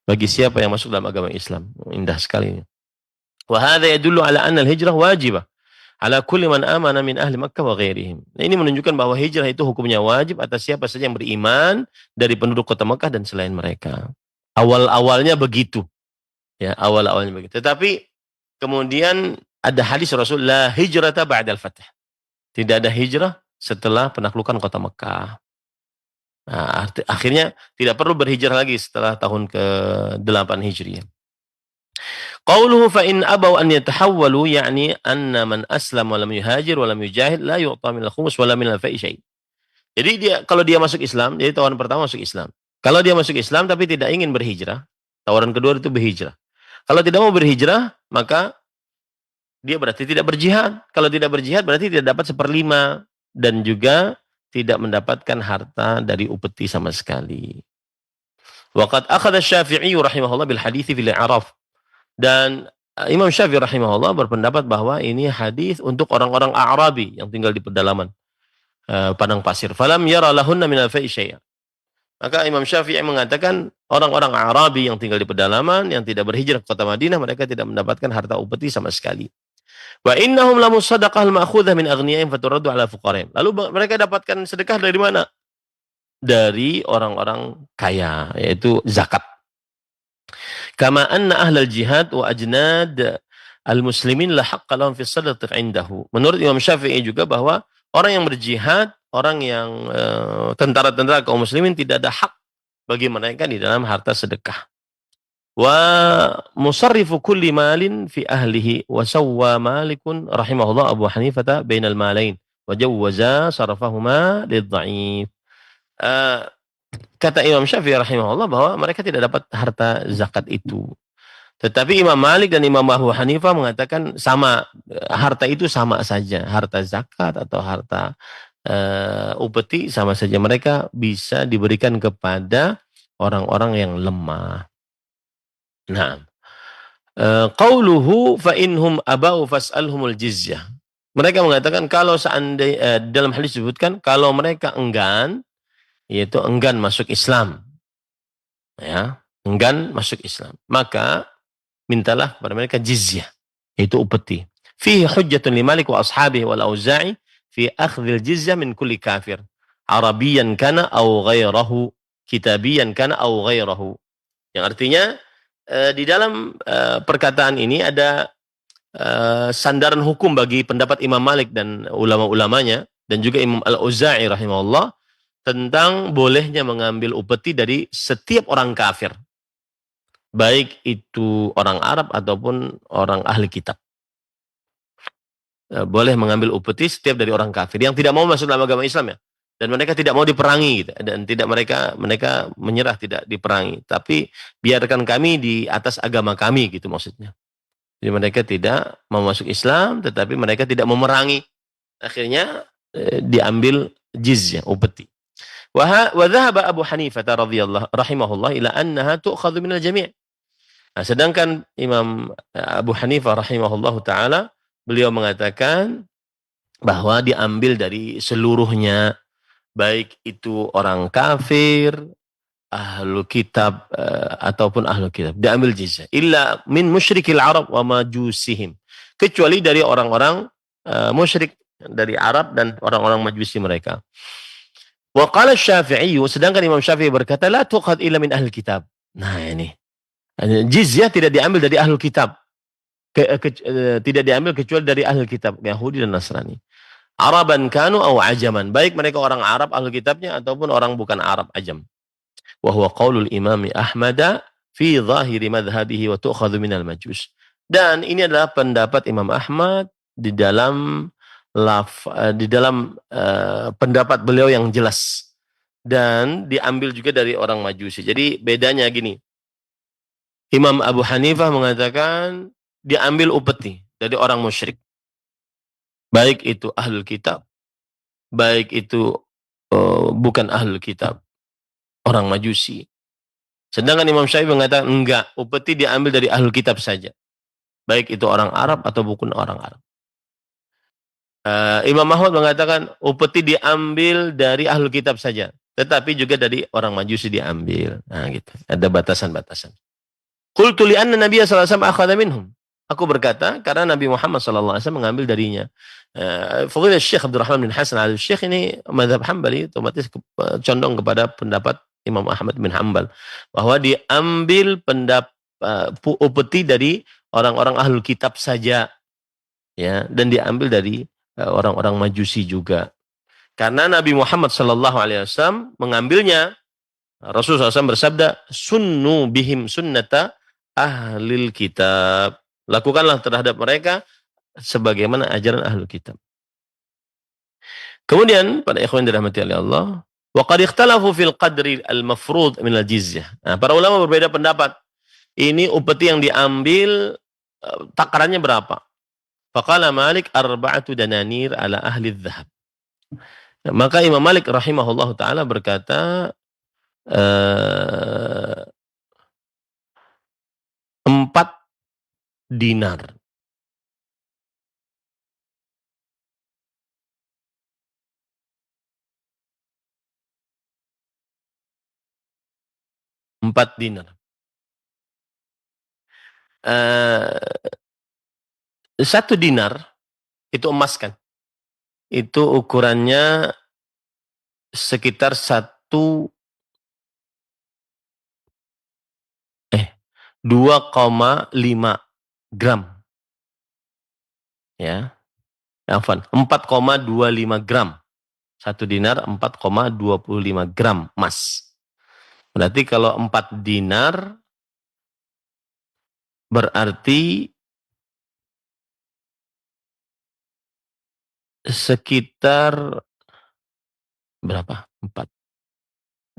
C: bagi siapa yang masuk dalam agama Islam. Indah sekali. Wa hadza yadullu ala anna al-hijrah wajibah ala kulli man amana min ahli Makkah wa ghairihim. Nah, ini menunjukkan bahwa hijrah itu hukumnya wajib atas siapa saja yang beriman dari penduduk kota Makkah dan selain mereka. Awal-awalnya begitu. Ya, awal-awalnya begitu. Tetapi kemudian ada hadis Rasul, la hijrata ba'dal fath. Tidak ada hijrah setelah penaklukan kota Mekah. Nah, akhirnya tidak perlu berhijrah lagi setelah tahun ke-8 Hijriah. Qauluhu fa in abaw an yatahawwalu ya'ni anna man aslama wa lam yuhajir wa lam yujahid la yu'ta min al-khumus wa la min al-fa'i syai'. Jadi kalau dia masuk Islam, jadi tawaran pertama masuk Islam. Kalau dia masuk Islam tapi tidak ingin berhijrah, tawaran kedua itu berhijrah. Kalau tidak mau berhijrah, maka dia berarti tidak berjihad. Kalau tidak berjihad berarti tidak dapat 1/5 dan juga tidak mendapatkan harta dari upeti sama sekali. Waqad akhadha Syafi'i rahimahullah bil hadithi fil i'raf. Dan Imam Syafi'i rahimahullah berpendapat bahwa ini hadis untuk orang-orang A'rabi yang tinggal di pedalaman padang pasir. Falam yara lahunna min al-fa'i syai'a. Maka Imam Syafi'i mengatakan orang-orang Arabi yang tinggal di pedalaman, yang tidak berhijrah ke kota Madinah, mereka tidak mendapatkan harta upeti sama sekali. Wa innahum lamu sadaqah al-ma'khudhah min aghniyaihim faturaddu ala fuqaraihim. Lalu mereka dapatkan sedekah dari mana? Dari orang-orang kaya, yaitu zakat. Kama anna ahlal jihad wa ajnad al-muslimin la haqqa lahum fi sadaqah indahu. Menurut Imam Syafi'i juga bahwa orang yang berjihad, orang yang tentara-tentara kaum muslimin tidak ada hak bagi mereka di dalam harta sedekah. Wa musarrifu kulli malin fi ahlihi wa sawwa Malikun rahimahullah Abu Hanifah bainal malain wa jawwaza sarfahuma lidh-dha'if. Kata Imam Syafi'i rahimahullah bahwa mereka tidak dapat harta zakat itu. Tetapi Imam Malik dan Imam Abu Hanifah mengatakan sama, harta itu sama saja, harta zakat atau harta upeti sama saja, mereka bisa diberikan kepada orang-orang yang lemah. Nah, qauluhu fa inhum abau fas'alhumul jizyah. Mereka mengatakan kalau seandainya dalam hadis disebutkan kalau mereka enggan, yaitu enggan masuk Islam. Ya, enggan masuk Islam, maka mintalah kepada mereka jizyah, yaitu upeti. Fihi hujjatun li Malik wa ashabihi wal Auza'i fi akhdhil jizyah min kulli kafir, Arabiyan kana aw ghairahu, Kitabiyan kana aw ghairahu. Yang artinya di dalam perkataan ini ada sandaran hukum bagi pendapat Imam Malik dan ulama-ulamanya dan juga Imam Al-Auza'i rahimahullah tentang bolehnya mengambil upeti dari setiap orang kafir, baik itu orang Arab ataupun orang ahli kitab. Boleh mengambil upeti setiap dari orang kafir yang tidak mau masuk dalam agama Islam, ya, dan mereka tidak mau diperangi gitu, dan tidak mereka menyerah, tidak diperangi, tapi biarkan kami di atas agama kami gitu maksudnya. Jadi mereka tidak mau masuk Islam tetapi mereka tidak memerangi. Akhirnya diambil jizyah, upeti. Wa dhahaba Abu Hanifah radhiyallahu rahimahullah ila annaha tu'khadhu minal jami'. Nah, sedangkan Imam Abu Hanifah rahimahullahu taala beliau mengatakan bahwa diambil dari seluruhnya, baik itu orang kafir, ahlu kitab ataupun ahlu kitab, diambil jizyah. Illa min musyrikil Arab wa majusihim, kecuali dari orang-orang musyrik dari Arab dan orang-orang majusi mereka. Wa qala Syafi'i, sedangkan Imam Syafi'i berkata la tuqad illa min ahli kitab. Nah, ini jizyah tidak diambil dari ahlu kitab, tidak diambil kecuali dari ahli kitab Yahudi dan Nasrani. Araban kanu aw ajaman, baik mereka orang Arab ahli kitabnya ataupun orang bukan Arab, ajam. Wa huwa qaulul Imam Ahmad fi zahiri madhhabihi wa tu'khadhu minal majus. Dan ini adalah pendapat Imam Ahmad di dalam pendapat beliau yang jelas dan diambil juga dari orang Majusi. Jadi bedanya gini, Imam Abu Hanifah mengatakan diambil upeti dari orang musyrik, baik itu ahlul kitab, baik itu bukan ahlul kitab, orang Majusi. Sedangkan Imam Syafi'i mengatakan enggak, upeti diambil dari ahlul kitab saja, baik itu orang Arab atau bukan orang Arab. Imam Ahmad mengatakan upeti diambil dari ahlul kitab saja, tetapi juga dari orang Majusi diambil. Nah, gitu. Ada batasan-batasan. Qultu li anna Nabiy sallallahu alaihi wasallam akhadha minhum. Aku berkata karena Nabi Muhammad sallallahu alaihi wasallam mengambil darinya. Fadilah Syekh Abdurrahman bin Hasan al-Syekh ini mazhab Hambali, otomatis condong kepada pendapat Imam Ahmad bin Hambal bahwa diambil upeti dari orang-orang ahlul kitab saja, ya, dan diambil dari orang-orang Majusi juga. Karena Nabi Muhammad sallallahu alaihi wasallam mengambilnya, Rasulullah SAW bersabda, sunnu bihim sunnata ahlil kitab. Lakukanlah terhadap mereka sebagaimana ajaran ahlul kitab. Kemudian, pada ikhwan dirahmati oleh Allah, wa qad ikhtalafu fil qadri al-mafrud min al-jizyah. Nah, para ulama berbeda pendapat. Ini upeti yang diambil, takarannya berapa? Faqala Malik arba'atu dananir ala ahli dhahab. Nah, maka Imam Malik rahimahullah ta'ala berkata, 4 dinar. Empat dinar. Satu dinar itu emas kan? Itu ukurannya sekitar 2,5 gram. Ya, afwan, 4,25 gram. Satu dinar 4,25 gram emas. Berarti kalau 4 dinar berarti sekitar berapa? 4.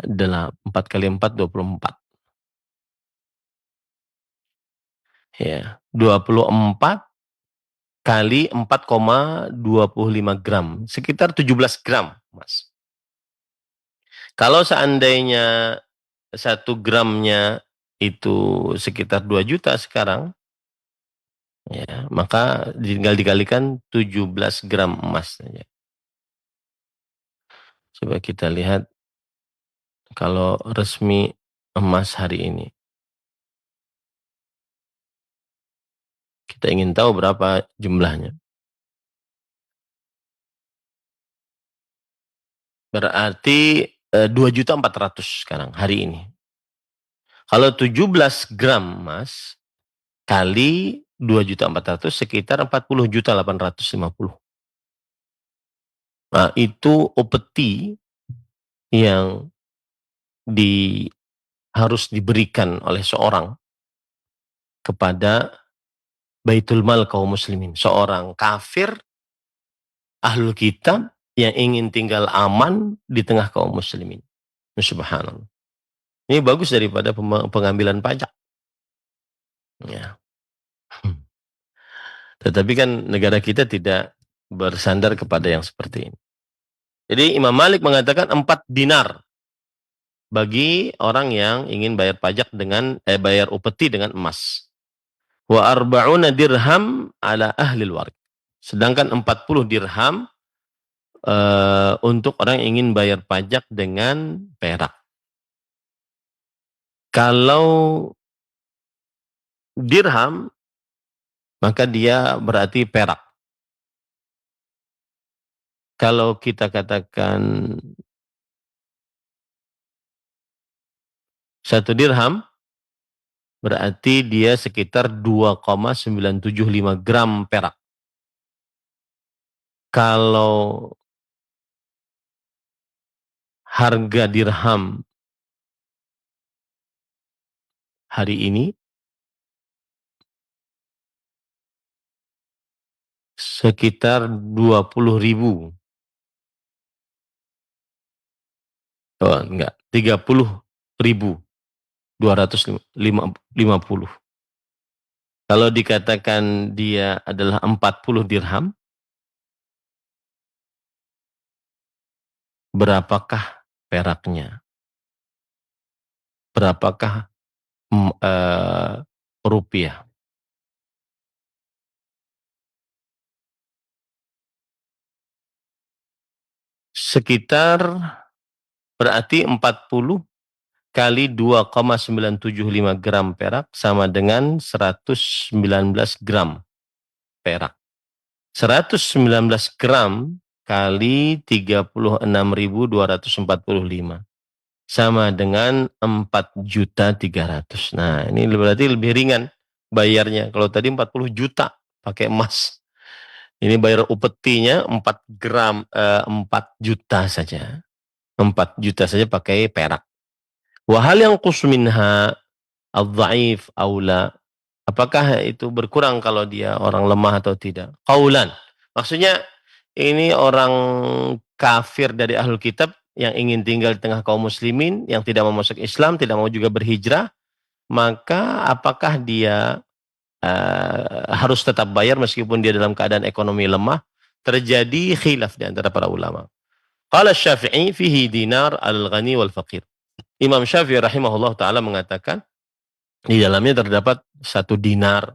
C: 4 kali 4, 24. Ya, 24 kali 4,25 gram. Sekitar 17 gram, Mas. Kalau seandainya 1 gramnya itu sekitar 2 juta sekarang, ya, maka tinggal dikalikan 17 gram emas saja. Coba kita lihat kalau resmi emas hari ini. Kita ingin tahu berapa jumlahnya. Berarti 2.400.000 sekarang hari ini. Kalau 17 gram emas kali 2.400.000 sekitar 40.850.000. Nah, itu upeti yang harus diberikan oleh seorang kepada Baitul Mal kaum muslimin. Seorang kafir, ahlul kitab yang ingin tinggal aman di tengah kaum muslimin. Subhanallah. Ini bagus daripada pengambilan pajak. Ya. Tetapi kan negara kita tidak bersandar kepada yang seperti ini. Jadi Imam Malik mengatakan 4 dinar bagi orang yang ingin bayar pajak dengan bayar upeti dengan emas. Wa arba'una dirham ala ahli warik. Sedangkan 40 dirham untuk orang yang ingin bayar pajak dengan perak. Kalau dirham maka dia berarti perak. Kalau kita katakan 1 dirham berarti dia sekitar 2,975 gram perak. Kalau harga dirham hari ini sekitar 20.000. Oh, enggak, 30.250. Kalau dikatakan dia adalah 40 dirham, berapakah peraknya? Berapakah rupiah? sekitar berarti 40 kali 2,975 gram perak sama dengan 119 gram perak. 119 gram kali 36.245 sama dengan 4.300.000. Nah, ini berarti lebih ringan bayarnya. Kalau tadi 40 juta pakai emas. Ini bayar upetinya 4 juta saja. 4 juta saja pakai perak. Wa hal yang minha al-dha'if aula. Apakah itu berkurang kalau dia orang lemah atau tidak? Qaulan. Maksudnya ini orang kafir dari ahlul kitab yang ingin tinggal di tengah kaum muslimin, yang tidak mau masuk Islam, tidak mau juga berhijrah, maka apakah dia harus tetap bayar meskipun dia dalam keadaan ekonomi lemah? Terjadi khilaf di antara para ulama. Qala Syafi'i fihi dinar al-ghani wal faqir. Imam Syafi'i rahimahullah ta'ala mengatakan di dalamnya terdapat 1 dinar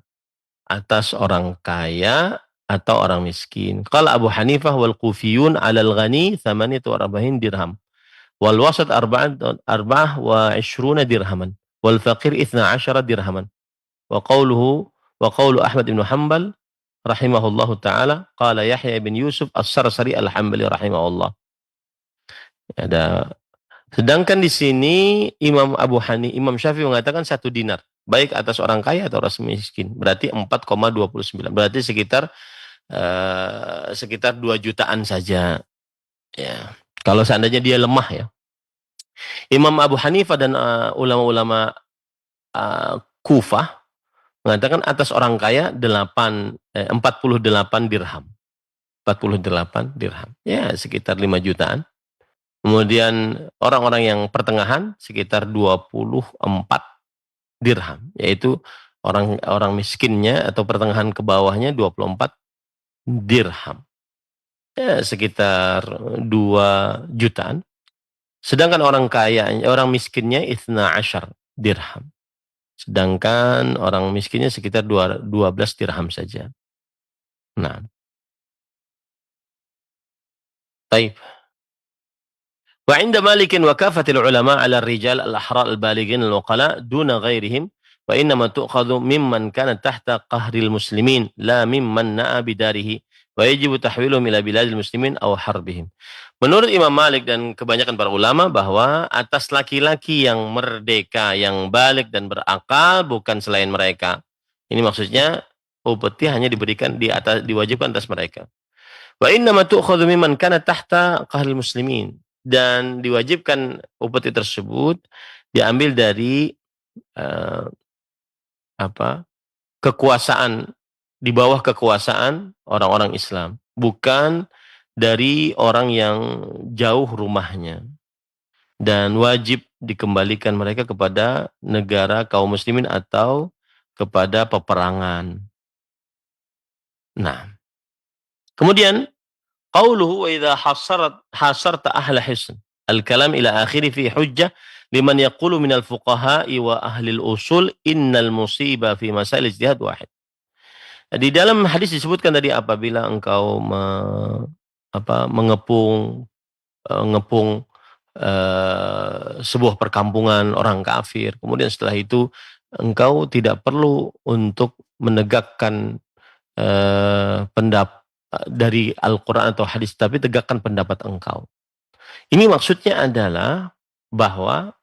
C: atas orang kaya atau orang miskin. Qala Abu Hanifah wal Kufiyun 'alal ghani 48 dirham. Wal wasat 24 dirhaman. Wal faqir 12 dirhaman. Wa qawlu Ahmad bin Hanbal rahimahullahu taala qala Yahya bin Yusuf As-Sarsari Al-Hanbali rahimahullah. Ada. Sedangkan di sini Imam Syafi'i mengatakan 1 dinar, baik atas orang kaya atau orang miskin. Berarti 4,29. Berarti sekitar 2 jutaan saja. Ya. Kalau seandainya dia lemah ya. Imam Abu Hanifah dan ulama-ulama Kufah mengatakan atas orang kaya 48 dirham. 48 dirham. Ya, sekitar 5 jutaan. Kemudian orang-orang yang pertengahan sekitar 24 dirham, yaitu orang miskinnya atau pertengahan ke bawahnya 24 dirham. Ya, sekitar 2 jutaan. Sedangkan orang miskinnya 12 dirham. Sedangkan orang miskinnya sekitar 12 dirham saja. Nah. Baik. Wa 'inda Malikin wa kafatil ulama 'ala ar-rijal al-ahrar al-balighin al-uqala duna ghairihim wa innama tu'khadhu mimman kana tahta qahril muslimin la mimman na'a bidarihi wa yajibu tahwiluhum ila biladil muslimin aw harbihim. Menurut Imam Malik dan kebanyakan para ulama bahwa atas laki-laki yang merdeka, yang balik dan berakal bukan selain mereka. Ini maksudnya upeti hanya diwajibkan atas mereka. Wa innama tu'khadhu mimman kana tahta qahril muslimin. Dan diwajibkan upeti tersebut diambil dari kekuasaan, di bawah kekuasaan orang-orang Islam, bukan dari orang yang jauh rumahnya, dan wajib dikembalikan mereka kepada negara kaum muslimin atau kepada peperangan. Nah, kemudian qauluhu wa idza hasarta ahla hisn al-kalam ila akhiri fi hujjah liman yaqulu minal fuqaha'i wa ahli al-usul innal musiba fi masail ijtihad wahid. Di dalam hadis disebutkan tadi apabila engkau mengepung sebuah perkampungan orang kafir, kemudian setelah itu engkau tidak perlu untuk menegakkan pendapat dari Al-Quran atau hadis, tapi tegakkan pendapat engkau. Ini maksudnya adalah bahwa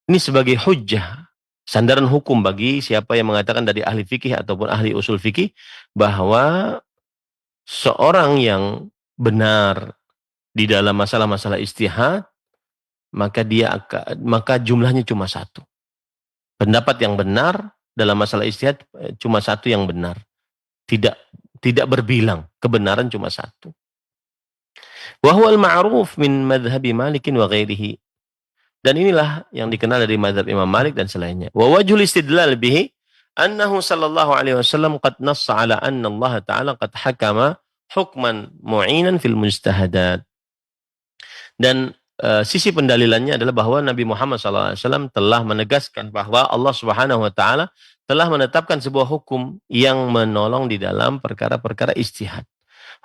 C: ini sebagai hujjah, sandaran hukum bagi siapa yang mengatakan dari ahli fikih ataupun ahli usul fikih bahwa seorang yang benar di dalam masalah-masalah ijtihad, maka jumlahnya cuma 1. Pendapat yang benar dalam masalah ijtihad cuma 1 yang benar. Tidak berbilang, kebenaran cuma 1. Wa huwal ma'ruf min madhhabi Malikin wa ghairihi. Dan inilah yang dikenal dari mazhab Imam Malik dan selainnya. Wa wajhul istidlal bihi annahu sallallahu alaihi wasallam qad nassa ala anna Allah ta'ala qad hakama hukman mu'inan fil mujtahadat. Dan sisi pendalilannya adalah bahwa Nabi Muhammad SAW telah menegaskan bahwa Allah Subhanahu wa taala telah menetapkan sebuah hukum yang menolong di dalam perkara-perkara ijtihad.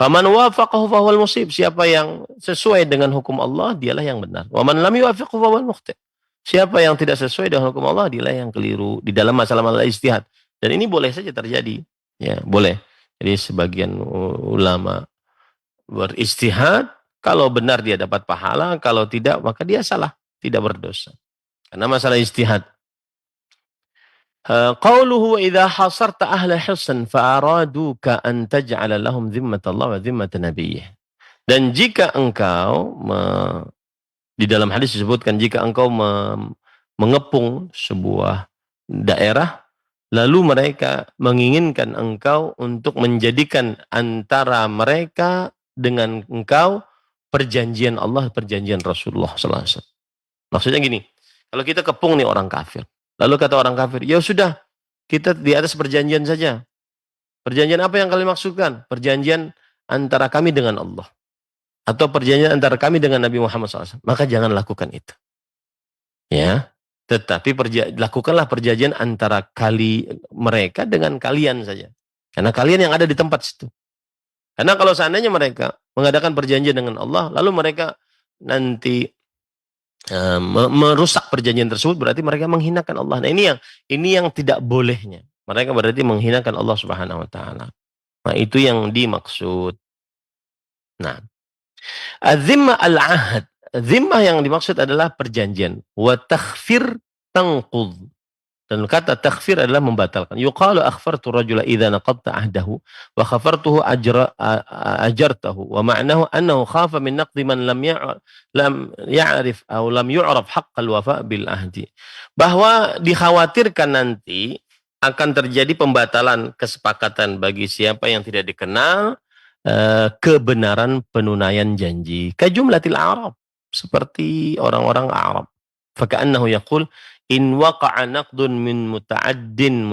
C: Faman wafaqahu fahuwal musib. Siapa yang sesuai dengan hukum Allah, dialah yang benar. Wa man lam yuwafiqhu fahuwal mukhti'. Siapa yang tidak sesuai dengan hukum Allah, dialah yang keliru di dalam masalah-masalah ijtihad. Dan ini boleh saja terjadi. Ya, boleh. Jadi sebagian ulama berijtihad, kalau benar dia dapat pahala, kalau tidak maka dia salah, tidak berdosa. Karena masalah ijtihad. Qauluhu wa idza hasarta ahla hisn fa araduka an taj'ala lahum dhimmatallah wa dhimmat nabiyyih. Dan jika engkau di dalam hadis disebutkan jika engkau mengepung sebuah daerah lalu mereka menginginkan engkau untuk menjadikan antara mereka dengan engkau perjanjian Allah, perjanjian Rasulullah sallallahu alaihi wasallam. Maksudnya gini, kalau kita kepung nih orang kafir, lalu kata orang kafir, ya sudah, kita di atas perjanjian saja. Perjanjian apa yang kalian maksudkan? Perjanjian antara kami dengan Allah. Atau perjanjian antara kami dengan Nabi Muhammad SAW. Maka jangan lakukan itu. Ya, tetapi lakukanlah perjanjian antara mereka dengan kalian saja. Karena kalian yang ada di tempat situ. Karena kalau seandainya mereka mengadakan perjanjian dengan Allah, lalu mereka nanti merusak perjanjian tersebut, berarti mereka menghinakan Allah. Nah, ini yang tidak bolehnya. Mereka berarti menghinakan Allah Subhanahu wa taala. Nah, itu yang dimaksud. Nah, az-zimmah al-ahad. Zimmah yang dimaksud adalah perjanjian. Wa takhfir tanqudh. Dan kata takhfir adalah membatalkan. Yuqalu akhfartu rajula idza naqadta ahdahu wa khafartuhu ajartahu wa ma'nahu annahu khafa min naqdi man lam ya'rif atau lam yu'raf haqqal wafa bil ahdi. Bahwa dikhawatirkan nanti akan terjadi pembatalan kesepakatan bagi siapa yang tidak dikenal kebenaran penunaian janji. Kajumlatil Arab, seperti orang-orang Arab. Faka'annahu yaqul in waqa'a naqdun min muta'addin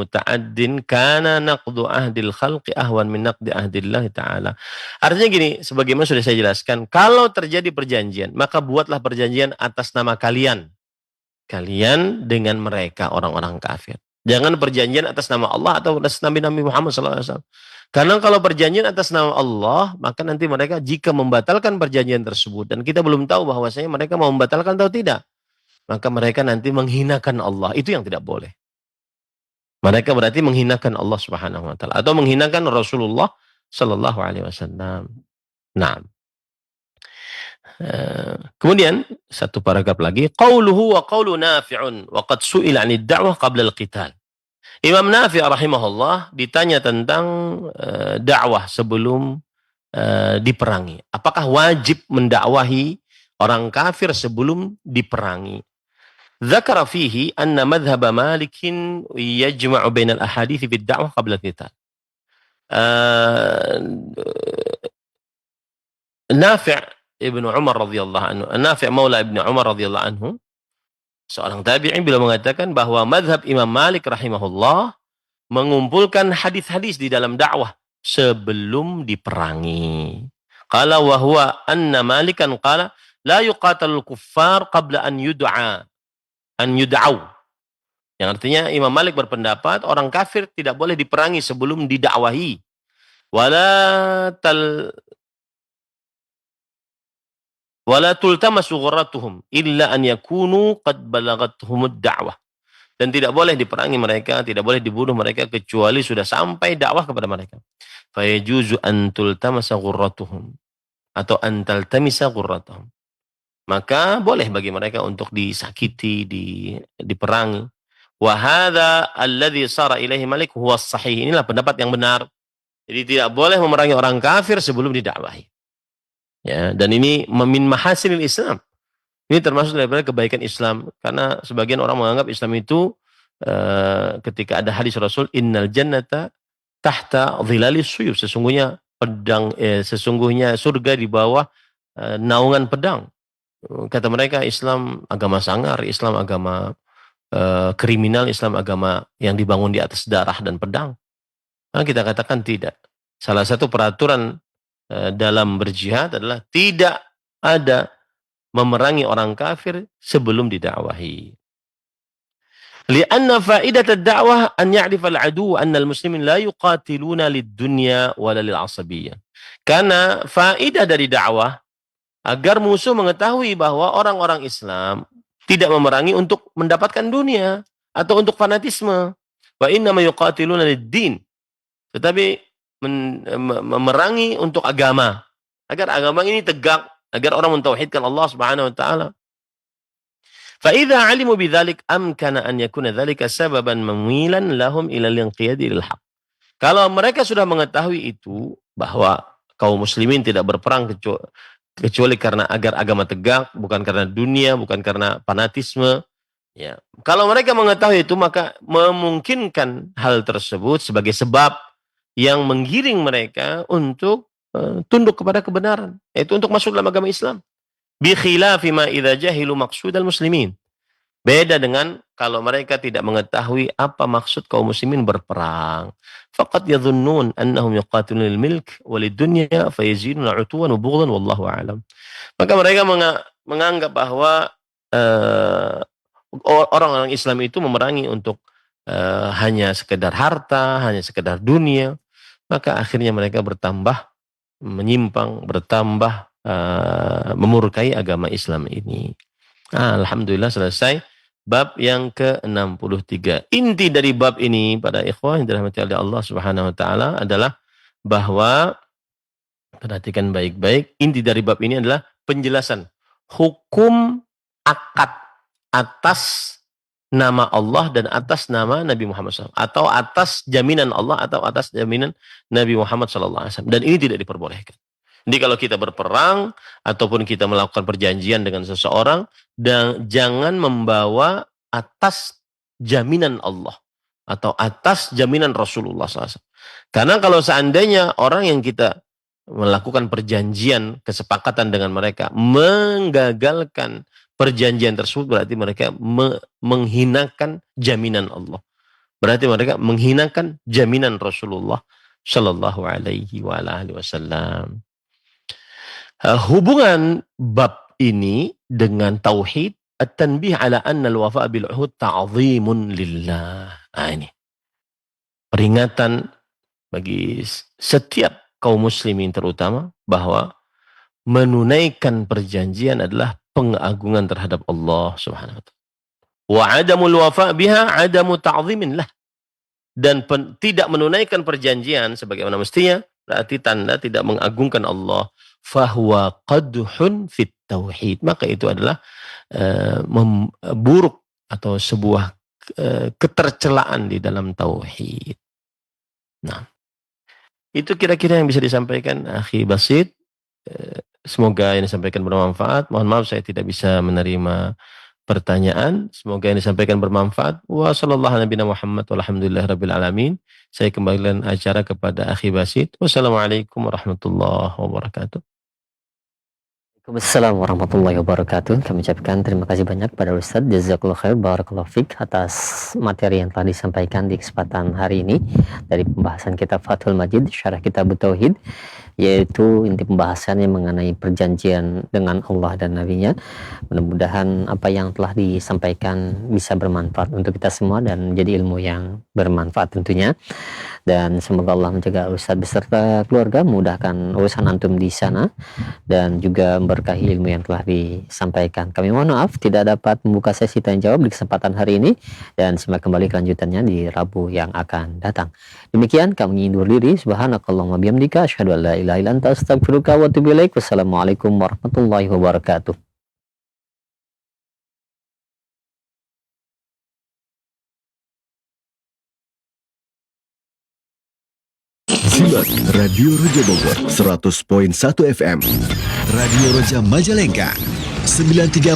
C: kana naqdu ahdil khalqi ahwan min naqdi ahdillah ta'ala. Artinya gini, sebagaimana sudah saya jelaskan, kalau terjadi perjanjian, maka buatlah perjanjian atas nama kalian. Kalian dengan mereka, orang-orang kafir. Jangan perjanjian atas nama Allah atau atas Nabi Muhammad SAW. Karena kalau perjanjian atas nama Allah, maka nanti mereka jika membatalkan perjanjian tersebut, dan kita belum tahu bahwasanya mereka mau membatalkan atau tidak, maka mereka nanti menghinakan Allah. Itu yang tidak boleh. Mereka berarti menghinakan Allah Subhanahu wa taala atau menghinakan Rasulullah sallallahu alaihi wasallam. Nah. Kemudian satu paragraf lagi, qauluhu wa qaulu Nafi'un wa qad su'ila 'anid da'wah qabla al-qital. Imam Nafi' rahimahullah ditanya tentang dakwah sebelum diperangi. Apakah wajib mendakwahi orang kafir sebelum diperangi? Dzakara fihi anna madhhab Malik yajma'u bainal ahadits bid da'wah qabla al-qital. Nafi' Ibnu Umar radhiyallahu anhu, Nafi' Maula Ibnu Umar radhiyallahu anhu, seorang tabi'in bila mengatakan bahwa madhab Imam Malik rahimahullah mengumpulkan hadis-hadis di dalam dakwah sebelum diperangi. Qala wa huwa anna Malikan qala la yuqatalul kuffar qabla an yud'au. Yang artinya Imam Malik berpendapat orang kafir tidak boleh diperangi sebelum didakwahi. Wala tultamasu ghurratuhum illa an yakunu qad balagathumud da'wah. Dan tidak boleh diperangi mereka, tidak boleh dibunuh mereka kecuali sudah sampai dakwah kepada mereka. Fa yajuzu an tultamasa ghurratuhum atau an taltamisa ghurratuhum. Maka boleh bagi mereka untuk disakiti, diperangi. Wa hadza alladhi sara ilaihi Malik huwa sahih. Inilah pendapat yang benar. Jadi tidak boleh memerangi orang kafir sebelum didakwahi. Ya, dan ini min mahasinil Islam. Ini termasuk daripada kebaikan Islam, karena sebagian orang menganggap Islam itu ketika ada hadis Rasul innal jannata tahta dhilalis suyuf, sesungguhnya sesungguhnya surga di bawah naungan pedang. Kata mereka Islam agama sangar, Islam agama kriminal, Islam agama yang dibangun di atas darah dan pedang. Nah, kita katakan tidak. Salah satu peraturan dalam berjihad adalah tidak ada memerangi orang kafir sebelum didakwahi. Lianna faidat ad-da'wah an ya'rifa al-adu anna al-muslimin la yuqatiluna lid-dunya wala lil-'asabiyyah. Karena faidah dari dakwah agar musuh mengetahui bahwa orang-orang Islam tidak memerangi untuk mendapatkan dunia atau untuk fanatisme. Wa inna ma yuqatiluna lid-din. Tetapi memerangi untuk agama. Agar agama ini tegak, agar orang mentauhidkan Allah Subhanahu wa taala. Fa idza 'alimu bidzalik amkana an yakuna dzalika sababan mamilan lahum ila al-inqiyadi lil haqq. Kalau mereka sudah mengetahui itu bahwa kaum muslimin tidak berperang kecuali karena agar agama tegak, bukan karena dunia, bukan karena fanatisme. Ya. Kalau mereka mengetahui itu, maka memungkinkan hal tersebut sebagai sebab yang menggiring mereka untuk tunduk kepada kebenaran, yaitu untuk masuk dalam agama Islam. Bi khilafi ma idza jahilu maqsudal muslimin. Beda dengan kalau mereka tidak mengetahui apa maksud kaum muslimin berperang. Faqad yadhunnun annahum yuqatiluna lil milk walid dunya fayaziduna 'utuwan wa bughdan wallahu a'lam. Maka mereka menganggap bahwa orang-orang Islam itu memerangi untuk hanya sekedar harta, hanya sekedar dunia. Maka akhirnya mereka bertambah menyimpang, bertambah memurkai agama Islam ini. Alhamdulillah selesai bab yang ke-63. Inti dari bab ini pada ikhwah yang dirahmati oleh Allah Subhanahu wa taala adalah bahwa, perhatikan baik-baik, inti dari bab ini adalah penjelasan hukum akad atas nama Allah dan atas nama Nabi Muhammad SAW, atau atas jaminan Allah atau atas jaminan Nabi Muhammad SAW. Dan ini tidak diperbolehkan. Jadi kalau kita berperang ataupun kita melakukan perjanjian dengan seseorang, dan jangan membawa atas jaminan Allah atau atas jaminan Rasulullah SAW. Karena kalau seandainya orang yang kita melakukan perjanjian, kesepakatan dengan mereka, menggagalkan perjanjian tersebut, berarti mereka menghinakan jaminan Allah. Berarti mereka menghinakan jaminan Rasulullah Shallallahu Alaihi Wasallam. Hubungan bab ini dengan tauhid, at-tanbih ala anna al-wafa' bil 'uhud ta'zimun lillah. Nah, ini peringatan bagi setiap kaum muslimin terutama bahwa menunaikan perjanjian adalah pengagungan terhadap Allah Subhanahu wa taala. Wa 'adamul wafa' biha 'adamu ta'zimin lah. Dan tidak menunaikan perjanjian sebagaimana mestinya berarti tanda tidak mengagungkan Allah. Fahuwa qadhun fit tauhid. Maka itu adalah buruk atau sebuah ketercelaan di dalam tauhid. Nah, itu kira-kira yang bisa disampaikan Akhi Basit. Semoga yang disampaikan bermanfaat. Mohon maaf saya tidak bisa menerima pertanyaan. Semoga yang disampaikan bermanfaat. Wa sallallahu ala nabiyina Muhammad walhamdulillahi rabbil alamin. Saya kembalikan acara kepada Akhi Basit. Wassalamualaikum warahmatullahi wabarakatuh.
D: Waalaikumsalam warahmatullahi wabarakatuh. Kami ucapkan terima kasih banyak kepada Ustaz. Jazakallahu khair, barakallahu fik atas materi yang telah disampaikan di kesempatan hari ini dari pembahasan kitab Fathul Majid, syarah kitab Tauhid, yaitu inti pembahasannya mengenai perjanjian dengan Allah dan Nabi-Nya. Mudah-mudahan apa yang telah disampaikan bisa bermanfaat untuk kita semua dan menjadi ilmu yang bermanfaat tentunya. Dan semoga Allah menjaga Ustaz beserta keluarga, memudahkan urusan antum di sana dan juga memberkahi ilmu yang telah disampaikan. Kami mohon maaf tidak dapat membuka sesi tanya jawab di kesempatan hari ini, dan simak kembali kelanjutannya di Rabu yang akan datang. Demikian kami undur diri. Subhanakallahumma bihamdika asyhadu an la ilaha illa anta astaghfiruka wa atubu ilaik. Wassalamualaikum warahmatullahi wabarakatuh.
A: Simak Radio Roja Bogor 100.1 FM,
B: Radio Roja Majalengka 93